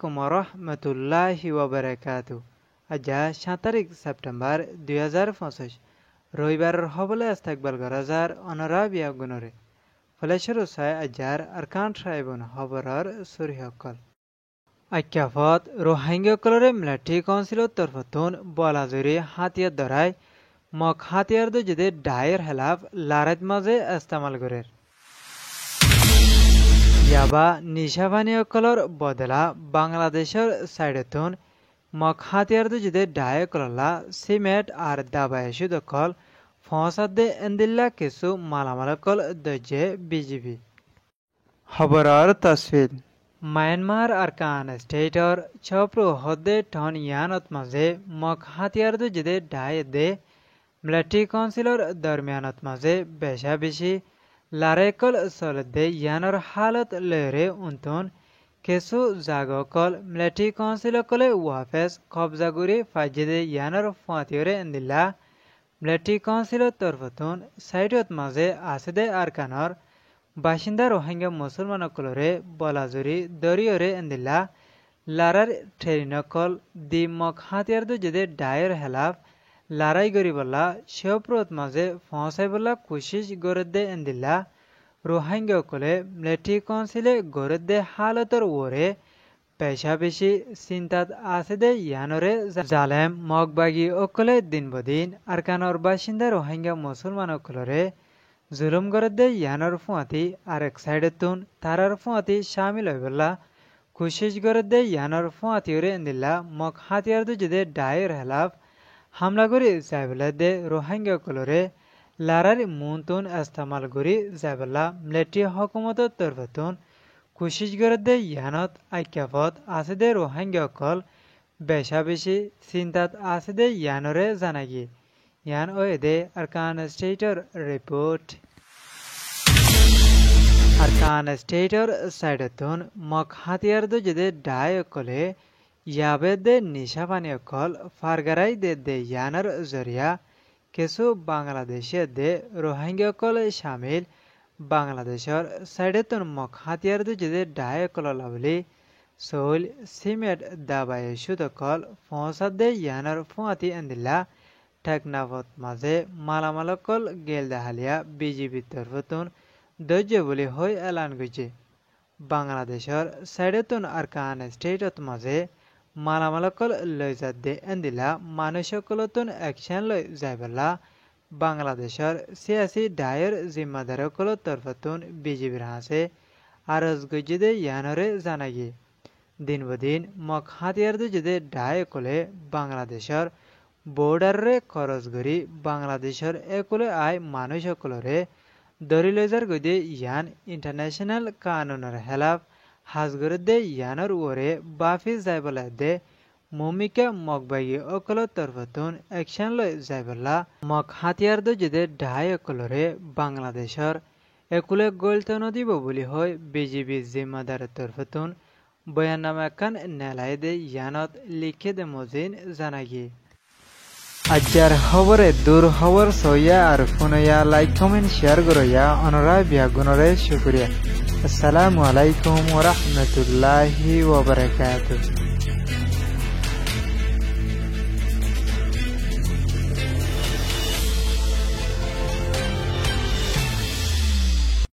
আলাইকুম ওরহমতুল্লাহি ওয়াবারাকাতু। আজ 7 তারিখ সেপ্টেম্বর 2025 রবিবারের হবলে ইস্তেকবাল গরাজার অনরাবিয়া গুণরে ফলেশ্বর সায় আজার আরকান সাহেবন হবরর সুরি হকল আক্যাফত রোহিঙ্গাকলরে মিলিটারি কাউন্সিলত তরফতুন বলাজুরি হাতিয়ার ধরায় মক হাতিয়ার যদি ডায়ের হেলাফ লারাত মাঝে ইস্তেমাল করের ইয়াবা নিশাবানীয়কলর বদলা বাংলাদেশের সাইডতুন মক হাতিয়ার যদি ডায়ে কললা সিমেন্ট আর দাবায়সু দখল ফসাদে এন্দিল্লা কিছু মালামালকল দজে বিজিবি খবরের তসফির মায়ানমার আরকান স্টেটর ছপ্রু হদে টন ইয়ানত মাঝে মক হাতিয়ার যদি ডায়ে দে মিলিটারি কাউন্সিলর দরমিয়ানত মাঝে বেশা বেশি লারেকল সলদে ইয়ানর হালত লেরে উন্তন কেসু জাগকল মিলিটারি কাউন্সিলকলে ওয়াফেস কবজাগুরি ফাজিদে ইয়ানর ফাতিয়রে এন্দিল্লা মিলিটারি কাউন্সিলর তরফতুন সাইডত মাঝে আসেদে আরকানর বাসিন্দা রোহিঙ্গা মুসলমানকলরে বলাজুরি দরিয়রে এন্দিল্লা লারার ঠেরিনকল দি মক হাতিয়ার যদি ডায়ের হেলাফ লড়াই গরিবল্লা শিবপ্রত মাঝে ফসাইবল্লা কোশিশ গরদে এন্দিল্লা রোহিঙ্গা কলে মিলিটারি কাউন্সিলে গরদে হালতর ওরে পেশা বেশি চিন্তাত আছে দে ইয়ানরে জালেম মগবাগি অকলে দিন বদিন আরকানর বাসিন্দা রোহিঙ্গা মুসলমান অকলরে জুলুম গরদে ইয়ানর ফুয়াতি আর এক সাইডতুন তারার ফুয়াতি শামিল হইবল্লা কোশিশ গরদে ইয়ানর ফুয়াতি ওরে এন্দিল্লা মক হাতিয়ার যদি ডায়ের হেলাফ হামলা করে যাইবলা দে রোহিঙ্গা কলরে লারার মুনতুন ইস্তেমাল করে যাইবলা মিলিটারি হকুমতর তরফতুন কোশিশ করে দে ইয়ানত আইক্যাফত আছে দে রোহিঙ্গা কল বেশা বেশি চিন্তাত আছে দে ইয়ানরে জানাগি ইয়ান ও দে আরকান স্টেটর রিপোর্ট আরকান স্টেটর সাইডতুন মক হাতিয়ার যদি ডায় কলে ইয়াবে দে নিশাবানি অকল ফারগারাই দে ইয়ানার জরিয়া কিছু বাংলাদেশে দে রোহিঙ্গা অকল শামিল বাংলাদেশের সাইডেতুন মক হাতিয়ার যদি ডায়ে কল লাভলি সৌল সিমেন্ট দাবায় সুদকল ফসাদ দে ইয়ানার ফুয়াতি এন্দিল্লা টেকনাফত মাঝে মালামালকল গেল দেহালিয়া বিজিবি তরফতুন দৈর্য বলি হয়ে এলান গেছে বাংলাদেশের সাইডেতুন আরকান স্টেটত মাঝে মালামালকল লই যাদে এন্দিলা মানুষকলতুন অ্যাকশন লই যাইবলা বাংলাদেশের সিয়াসি ডায়ের জিম্মাদারকল তরফতুন বিজিবির হাসে আরজ গজিদে ইয়ানরে জানাগি দিন বদিন মক হাতিয়ার যদি ডায়ে কলে বাংলাদেশের বর্ডারে খরচ করি বাংলাদেশের একলে আয় মানুষকলরে দরি লইজার গদি ইয়ান ইন্টারন্যাশনাল কানুনের হেলাফ হাজগরদে ইয়ানর ওরে বাফি যাইবলা দে মমিকা মগবাগি অকল তরফতুন অ্যাকশন লই যাইবলা মক হাতিয়ার যদি ডাই অকলরে বাংলাদেশের একুলে গলতে নদীব বলি হয় বিজিবি জিম্মাদার তরফতুন বয়াননামা কান নেলাই দে ইয়ানত লিখে দে মজিন জানাগি আজ্জার খবরে দূর খবর সইয়া আর ফোনয়া লাইক কমেন্ট শেয়ার করইয়া অনরা বিয়াগুনরে শুকরিয়া। আসসালামু আলাইকুম ওয়া রাহমাতুল্লাহি ওয়া বারাকাতুহু।